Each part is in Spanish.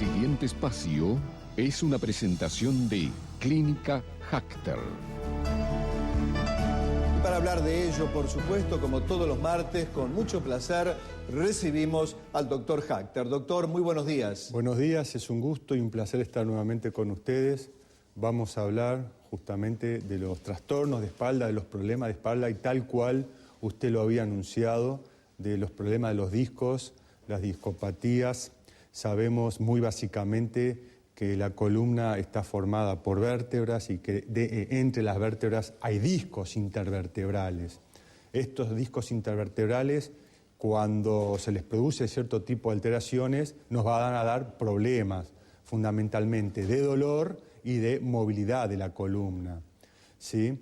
siguiente espacio es una presentación de Clínica Hacter. Para hablar de ello, por supuesto, como todos los martes, con mucho placer, recibimos al doctor Hacter. Doctor, muy buenos días. Buenos días, es un gusto y un placer estar nuevamente con ustedes. Vamos a hablar justamente de los trastornos de espalda, de los problemas de espalda y tal cual usted lo había anunciado, de los problemas de los discos, las discopatías. Sabemos muy básicamente que la columna está formada por vértebras y que entre las vértebras hay discos intervertebrales. Estos discos intervertebrales, cuando se les produce cierto tipo de alteraciones, nos van a dar problemas, fundamentalmente de dolor y de movilidad de la columna, ¿sí?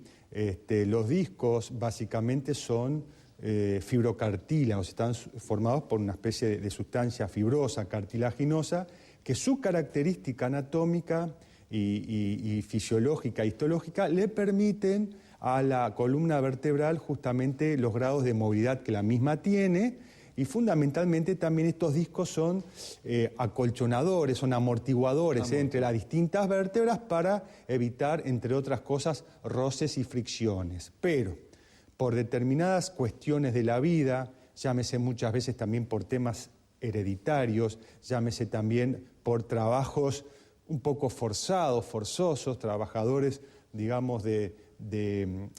Los discos básicamente son fibrocartílagos, están formados por una especie de sustancia fibrosa, cartilaginosa, que su característica anatómica y fisiológica, histológica, le permiten a la columna vertebral justamente los grados de movilidad que la misma tiene, y fundamentalmente también estos discos son acolchonadores, son amortiguadores entre las distintas vértebras para evitar, entre otras cosas, roces y fricciones. Pero por determinadas cuestiones de la vida, llámese muchas veces también por temas hereditarios, llámese también por trabajos un poco forzosos, trabajadores, digamos, de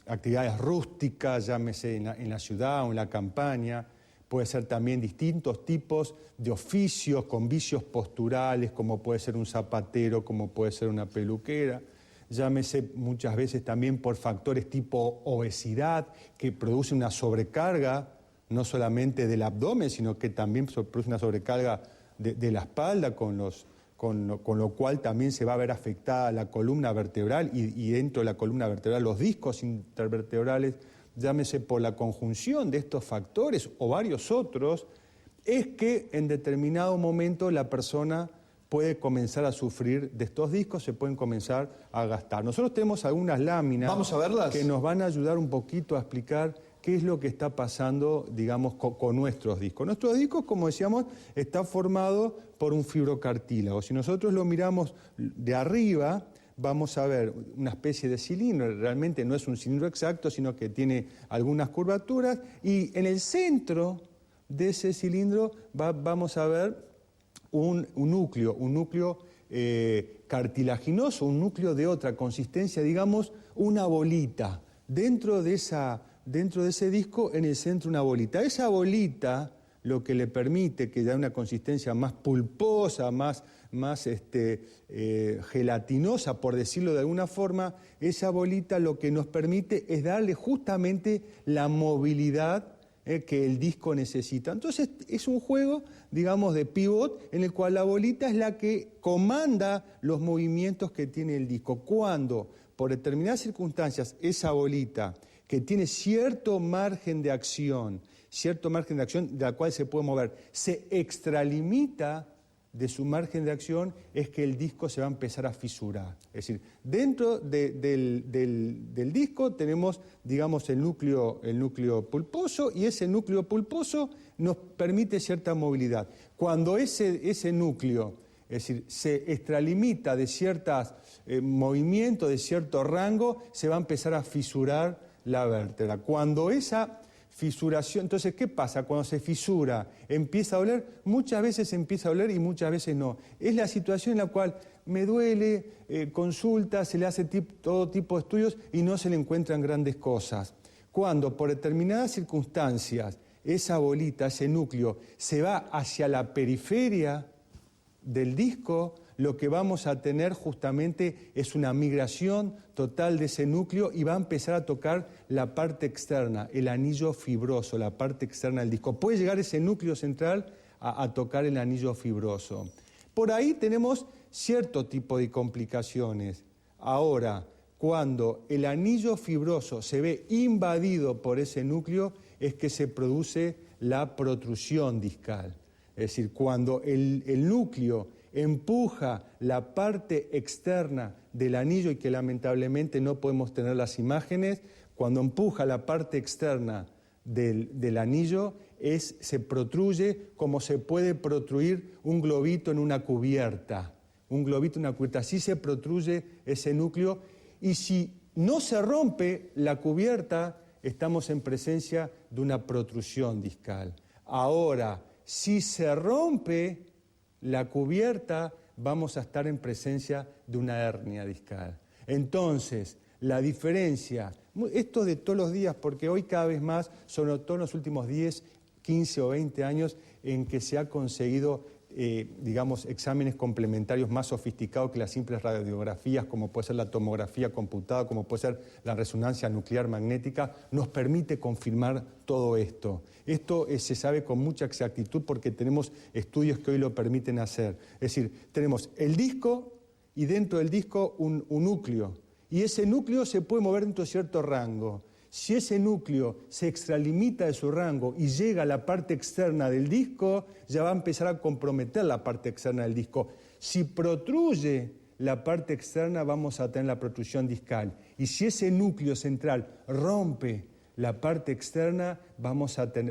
actividades rústicas, llámese en la ciudad o en la campaña. Puede ser también distintos tipos de oficios con vicios posturales, como puede ser un zapatero, como puede ser una peluquera. Llámese muchas veces también por factores tipo obesidad, que produce una sobrecarga, no solamente del abdomen, sino que también produce una sobrecarga de la espalda, con lo cual también se va a ver afectada la columna vertebral y dentro de la columna vertebral los discos intervertebrales. Llámese por la conjunción de estos factores o varios otros, es que en determinado momento la persona puede comenzar a sufrir de estos discos, se pueden comenzar a gastar. Nosotros tenemos algunas láminas. ¿Vamos a verlas? Que nos van a ayudar un poquito a explicar qué es lo que está pasando, digamos, con nuestros discos. Nuestros discos, como decíamos, está formado por un fibrocartílago. Si nosotros lo miramos de arriba, vamos a ver una especie de cilindro. Realmente no es un cilindro exacto, sino que tiene algunas curvaturas, y en el centro de ese cilindro vamos a ver un núcleo cartilaginoso, un núcleo de otra consistencia, digamos, una bolita. Dentro de ese disco, en el centro, una bolita. Esa bolita, lo que le permite que haya una consistencia más pulposa, más gelatinosa, por decirlo de alguna forma, esa bolita lo que nos permite es darle justamente la movilidad que el disco necesita. Entonces es un juego, digamos, de pivot, en el cual la bolita es la que comanda los movimientos que tiene el disco. Cuando, por determinadas circunstancias, esa bolita, que tiene cierto margen de acción de la cual se puede mover, se extralimita de su margen de acción, es que el disco se va a empezar a fisurar. Es decir, dentro del disco tenemos, digamos, el núcleo pulposo, y ese núcleo pulposo nos permite cierta movilidad. Cuando ese núcleo, es decir, se extralimita de ciertos movimientos, de cierto rango, se va a empezar a fisurar la vértebra. Cuando esa fisuración, entonces, ¿qué pasa? Cuando se fisura, ¿empieza a doler? Muchas veces empieza a doler y muchas veces no. Es la situación en la cual me duele, consulta, se le hace todo tipo de estudios y no se le encuentran grandes cosas. Cuando por determinadas circunstancias esa bolita, ese núcleo, se va hacia la periferia del disco, lo que vamos a tener justamente es una migración total de ese núcleo y va a empezar a tocar la parte externa, el anillo fibroso, la parte externa del disco. Puede llegar ese núcleo central a tocar el anillo fibroso. Por ahí tenemos cierto tipo de complicaciones. Ahora, cuando el anillo fibroso se ve invadido por ese núcleo, es que se produce la protrusión discal. Es decir, cuando el núcleo empuja la parte externa del anillo, y que lamentablemente no podemos tener las imágenes, cuando empuja la parte externa del anillo, se protruye como se puede protruir un globito en una cubierta. Un globito en una cubierta, así se protruye ese núcleo, y si no se rompe la cubierta, estamos en presencia de una protrusión discal. Ahora, si se rompe la cubierta, vamos a estar en presencia de una hernia discal. Entonces, la diferencia, esto de todos los días, porque hoy cada vez más, sobre todo en los últimos 10, 15 o 20 años, en que se ha conseguido, digamos, exámenes complementarios más sofisticados que las simples radiografías, como puede ser la tomografía computada, como puede ser la resonancia nuclear magnética, nos permite confirmar todo esto. Esto se sabe con mucha exactitud porque tenemos estudios que hoy lo permiten hacer. Es decir, tenemos el disco y dentro del disco un núcleo. Y ese núcleo se puede mover dentro de cierto rango. Si ese núcleo se extralimita de su rango y llega a la parte externa del disco, ya va a empezar a comprometer la parte externa del disco. Si protruye la parte externa, vamos a tener la protrusión discal. Y si ese núcleo central rompe la parte externa,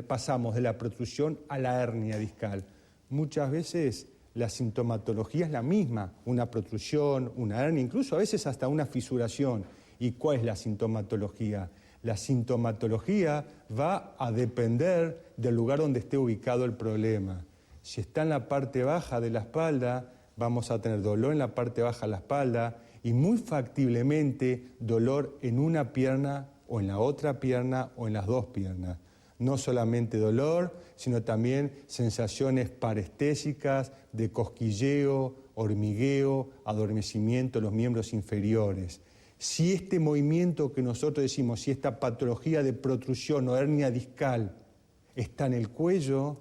pasamos de la protrusión a la hernia discal. Muchas veces la sintomatología es la misma, una protrusión, una hernia, incluso a veces hasta una fisuración. ¿Y cuál es la sintomatología? La sintomatología va a depender del lugar donde esté ubicado el problema. Si está en la parte baja de la espalda, vamos a tener dolor en la parte baja de la espalda y muy factiblemente dolor en una pierna o en la otra pierna o en las dos piernas. No solamente dolor, sino también sensaciones parestésicas, de cosquilleo, hormigueo, adormecimiento de los miembros inferiores. Si este movimiento que nosotros decimos, si esta patología de protrusión o hernia discal está en el cuello,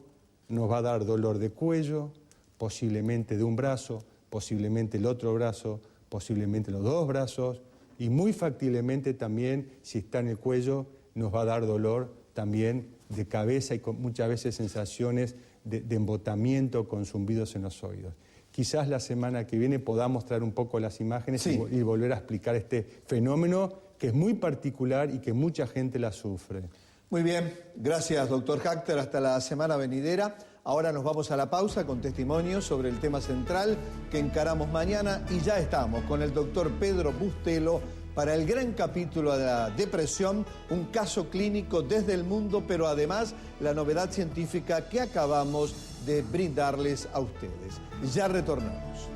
nos va a dar dolor de cuello, posiblemente de un brazo, posiblemente el otro brazo, posiblemente los dos brazos, y muy factiblemente también, si está en el cuello, nos va a dar dolor también de cabeza y con muchas veces sensaciones de embotamiento con zumbidos en los oídos. Quizás la semana que viene podamos traer un poco las imágenes y volver a explicar este fenómeno que es muy particular y que mucha gente la sufre. Muy bien, gracias doctor Hackter, hasta la semana venidera. Ahora nos vamos a la pausa con testimonios sobre el tema central que encaramos mañana y ya estamos con el doctor Pedro Bustelo para el gran capítulo de la depresión, un caso clínico desde el mundo, pero además la novedad científica que acabamos de brindarles a ustedes. Ya retornamos.